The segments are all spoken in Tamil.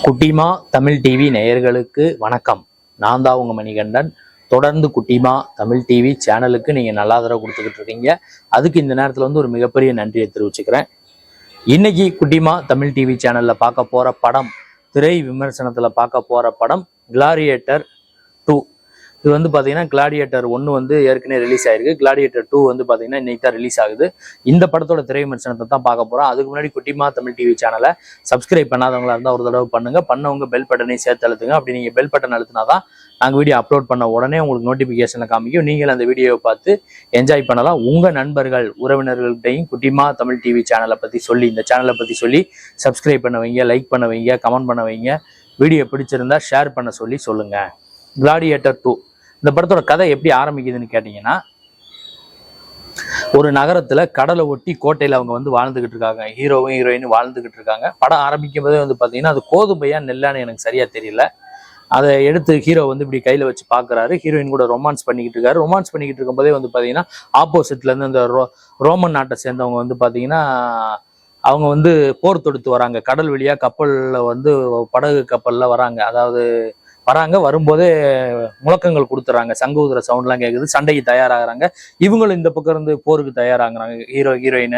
குட்டிமா தமிழ் டிவி நேயர்களுக்கு வணக்கம். நான் தான் உங்க மணிகண்டன். தொடர்ந்து குட்டிமா தமிழ் டிவி சேனலுக்கு நீங்க நல்ல ஆதரவு கொடுத்துக்கிட்டு இருக்கீங்க. அதுக்கு இந்த நேரத்துல ஒரு மிகப்பெரிய நன்றியை தெரிவிச்சுக்கிறேன். இன்னைக்கு குட்டிமா தமிழ் டிவி சேனல்ல பார்க்க போற படம், திரை விமர்சனத்துல பார்க்க போற படம் கிளாடியேட்டர் 2. இது பாத்தீங்கன்னா கிளாடியேட்டர் 1 ஏற்கனவே ரிலீஸ் ஆயிருக்கு. கிளாடியேட்டர் 2 பாத்தீங்கன்னா இன்னைக்கு தான் ரிலீஸ் ஆகுது. இந்த படத்தோட திரை விமர்சனத்தை தான் பார்க்க போறோம். அதுக்கு முன்னாடி குட்டிமா தமிழ் டிவி சேனலை சப்ஸ்கிரைப் பண்ணாதவங்களா இருந்தா ஒரு தடவை பண்ணுங்க. பண்ணவங்க பெல் பட்டனை சேர்த்து அழுத்துங்க. அப்படி நீங்க பெல் பட்டன் அழுத்தினாதான் நாங்கள் வீடியோ அப்லோட் பண்ண உடனே உங்களுக்கு நோட்டிபிகேஷனை காமிக்கும். நீங்கள் அந்த வீடியோவை பார்த்து என்ஜாய் பண்ணலாம். உங்க நண்பர்கள் உறவினர்கள்ட்டையும் குட்டிமா தமிழ் டிவி சேனலை பத்தி சொல்லி, இந்த சேனலை பத்தி சொல்லி சப்ஸ்கிரைப் பண்ண வைங்க, லைக் பண்ண வைங்க, கமெண்ட் பண்ண வைங்க. வீடியோ பிடிச்சிருந்தா ஷேர் பண்ண சொல்லுங்க. கிளாடியேட்டர் 2 இந்த படத்தோட கதை எப்படி ஆரம்பிக்குதுன்னு கேட்டீங்கன்னா, ஒரு நகரத்துல கடலை ஒட்டி கோட்டையில அவங்க வாழ்ந்துகிட்டு இருக்காங்க. ஹீரோவும் ஹீரோயினும் வாழ்ந்துகிட்டு இருக்காங்க. படம் ஆரம்பிக்கும் போதே பாத்தீங்கன்னா அது கோதுமையா நெல்லான்னு எனக்கு சரியா தெரியல. அதை எடுத்து ஹீரோ இப்படி கையில வச்சு பாக்குறாரு. ஹீரோயின் கூட ரொமான்ஸ் பண்ணிக்கிட்டு இருக்காரு. ரொமான்ஸ் பண்ணிக்கிட்டு இருக்கும் போதே பாத்தீங்கன்னா ஆப்போசிட்ல இருந்து அந்த ரோமன் நாட்டை சேர்ந்தவங்க பாத்தீங்கன்னா அவங்க போர் தொடுத்து வராங்க. கடல் வழியா கப்பல்ல படகு கப்பல்ல வராங்க. அதாவது வரும்போதே முழக்கங்கள் கொடுத்துறாங்க. சங்கூதுற சவுண்ட்லாம் கேட்குது. சண்டைக்கு தயாராகிறாங்க. இவங்களும் இந்த பக்கம் இருந்து போருக்கு தயாராகிறாங்க. ஹீரோயின்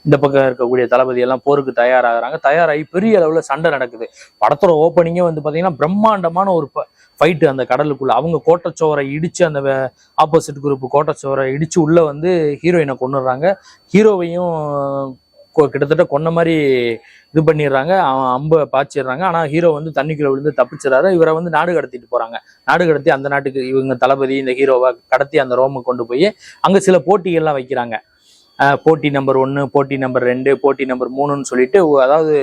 இந்த பக்கம் இருக்கக்கூடிய தளபதி எல்லாம் போருக்கு தயாராகிறாங்க. தயாராகி பெரிய அளவுல சண்டை நடக்குது. படத்தோட ஓப்பனிங்கே பாத்தீங்கன்னா பிரம்மாண்டமான ஒரு ஃபைட்டு அந்த கடலுக்குள்ள. அவங்க கோட்டச்சோரை இடிச்சு, அந்த ஆப்போசிட் குரூப் கோட்டச்சோரை இடிச்சு உள்ள ஹீரோயினை கொண்டுடுறாங்க. ஹீரோவையும் கிட்டத்தட்ட கொன்ன மாதிரி இது பண்ணிடுறாங்க. அம்பை பாய்ச்சிடுறாங்க. ஆனா ஹீரோ தண்ணிக்குள்ள விழுந்து தப்பிச்சிடறாரு. இவரை நாடு கடத்திட்டு போறாங்க. நாடு கடத்தி அந்த நாட்டுக்கு இவங்க தளபதி இந்த ஹீரோவை கடத்தி அந்த ரோமை கொண்டு போய் அங்க சில போட்டிகள்லாம் வைக்கிறாங்க. போட்டி நம்பர் 1, போட்டி நம்பர் 2, போட்டி நம்பர் 3ன்னு சொல்லிட்டு, அதாவது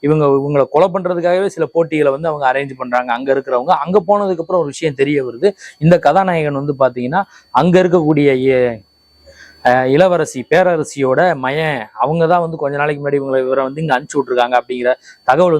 இவங்களை கொலை பண்றதுக்காகவே சில போட்டிகளை அவங்க அரேஞ்ச் பண்றாங்க. அங்க இருக்கிறவங்க அங்க போனதுக்கு அப்புறம் ஒரு விஷயம் தெரிய வருது. இந்த கதாநாயகன் பாத்தீங்கன்னா அங்க இருக்கக்கூடிய இளவரசி பேரரசியோட மயன். அவங்க தான் கொஞ்ச நாளைக்கு முன்னாடி இவரை இங்க அனுப்பிச்சு விட்டுருக்காங்க அப்படிங்கிற தகவல்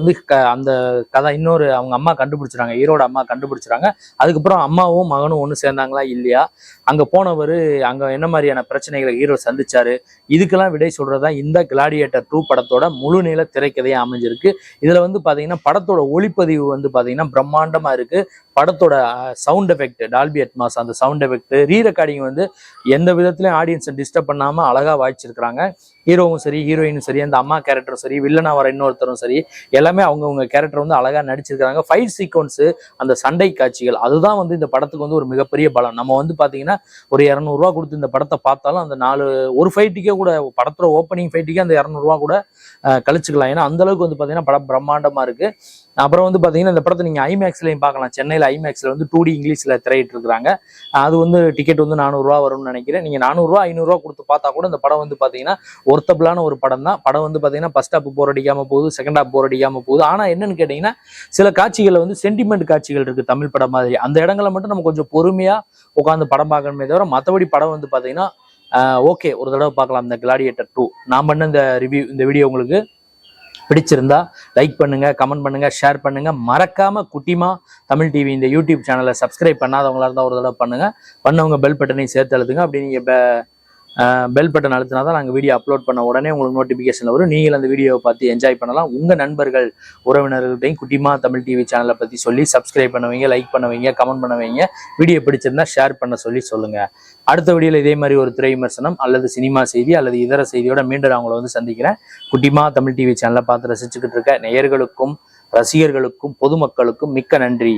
அந்த கதை இன்னொரு அவங்க அம்மா கண்டுபிடிச்சிறாங்க. ஹீரோட அம்மா கண்டுபிடிச்சிறாங்க. அதுக்கப்புறம் அம்மாவும் மகனும் ஒன்று சேர்ந்தாங்களா இல்லையா, அங்க போனவர் அங்க என்ன மாதிரியான பிரச்சனைகளை ஹீரோ சந்திச்சாரு, இதுக்கெல்லாம் விடை சொல்றதா இந்த கிளாடியேட்டர் 2 படத்தோட முழு நீள திரைக்கதையா அமைஞ்சிருக்கு. இதுல பாத்தீங்கன்னா படத்தோட ஒளிப்பதிவு பாத்தீங்கன்னா பிரம்மாண்டமா இருக்கு. படத்தோட சவுண்ட் எஃபெக்ட், டால்பி அட்மாஸ் அந்த சவுண்ட் எஃபெக்ட், ரீ ரெக்கார்டிங் எந்த விதத்திலையும் ஆடியன்ஸை டிஸ்டர்ப் பண்ணாம அழகா வாய்ச்சிருக்கிறாங்க. ஹீரோவும் சரி, ஹீரோயினும் சரி, அந்த அம்மா கேரக்டரும் சரி, வில்லனா வர இன்னொருத்தரும் சரி, எல்லாமே அவங்கவுங்க கேரக்டர் அழகா நடிச்சிருக்காங்க. ஃபைட் சீக்வன்ஸ், அந்த சண்டை காட்சிகள், அதுதான் இந்த படத்துக்கு ஒரு மிகப்பெரிய பலம். நம்ம பாத்தீங்கன்னா ஒரு 200 ரூபா கொடுத்து இந்த படத்தை பார்த்தாலும் அந்த ஒரு ஃபைட்டுக்கே கூட, படத்தோட ஓப்பனிங் ஃபைட்டுக்கே அந்த 200 ரூபா கூட கழிச்சுக்கலாம். ஏன்னா அந்த அளவுக்கு பாத்தீங்கன்னா படம் பிரம்மாண்டமா இருக்கு. அப்புறம் பாத்தீங்கன்னா இந்த படத்தை நீங்க ஐமேக்ஸ்லயும் பார்க்கலாம். சென்னையில ஐமேக்ஸ்ல 2D இங்கிலீஷ்ல திரையிட்டு இருக்கிறாங்க. அது டிக்கெட் 400 ரூபா வரும்னு நினைக்கிறேன். நீங்க 400 ரூபா 500 ரூபா கொடுத்து பார்த்தா கூட இந்த படம் பாத்தீங்கன்னா ஒர்த்தபிளான ஒரு படம் தான். படம் பாத்தீங்கன்னா ஃபர்ஸ்ட் ஹாப் போர் அடிக்காம போகுது, செகண்ட் ஹாப் போர் அடிக்காம போகுது. ஆனா என்னன்னு கேட்டீங்கன்னா சில காட்சிகள் சென்டிமெண்ட் காட்சிகள் இருக்கு தமிழ் படம் மாதிரி. அந்த இடங்களை மட்டும் நம்ம கொஞ்சம் பொறுமையா உட்காந்து படம் பார்க்கணுமே தவிர, மற்றபடி படம் பாத்தீங்கன்னா ஓகே, ஒரு தடவை பார்க்கலாம். இந்த கிளாடியேட்டர் 2 நான் பண்ண இந்த வீடியோ உங்களுக்கு பிடிச்சிருந்தா லைக் பண்ணுங்க, கமெண்ட் பண்ணுங்க, ஷேர் பண்ணுங்க. மறக்காம குட்டிமா தமிழ் டிவி இந்த யூடியூப் சேனலை சப்ஸ்கிரைப் பண்ணாதவங்களா இருந்தால் ஒரு தடவை பண்ணுங்க. பண்ணவங்க பெல் பட்டனையும் சேர்த்து அழுத்துங்க. அப்படி நீங்க பெல் பட்டன் அழுத்தினா தான் நாங்கள் வீடியோ அப்லோட் பண்ண உடனே உங்களுக்கு நோட்டிஃபிகேஷன் வரும். நீங்கள் அந்த வீடியோவை பார்த்து என்ஜாய் பண்ணலாம். உங்கள் நண்பர்கள் உறவினர்கள்ட்டையும் குட்டிமா தமிழ் டிவி சேனலை பற்றி சொல்லி சப்ஸ்கிரைப் பண்ண வைங்க, லைக் பண்ண வைங்க, கமெண்ட் பண்ண வைங்க. வீடியோ பிடிச்சிருந்தா ஷேர் பண்ண சொல்லுங்க. அடுத்த வீடியோவில் இதே மாதிரி ஒரு திரை விமர்சனம் அல்லது சினிமா செய்தி அல்லது இதர செய்தியோட மீண்டும் நான் உங்களை சந்திக்கிறேன். குட்டிமா தமிழ் டிவி சேனலை பார்த்து ரசிச்சுக்கிட்டு இருக்க நேயர்களுக்கும் ரசிகர்களுக்கும் பொதுமக்களுக்கும் மிக்க நன்றி.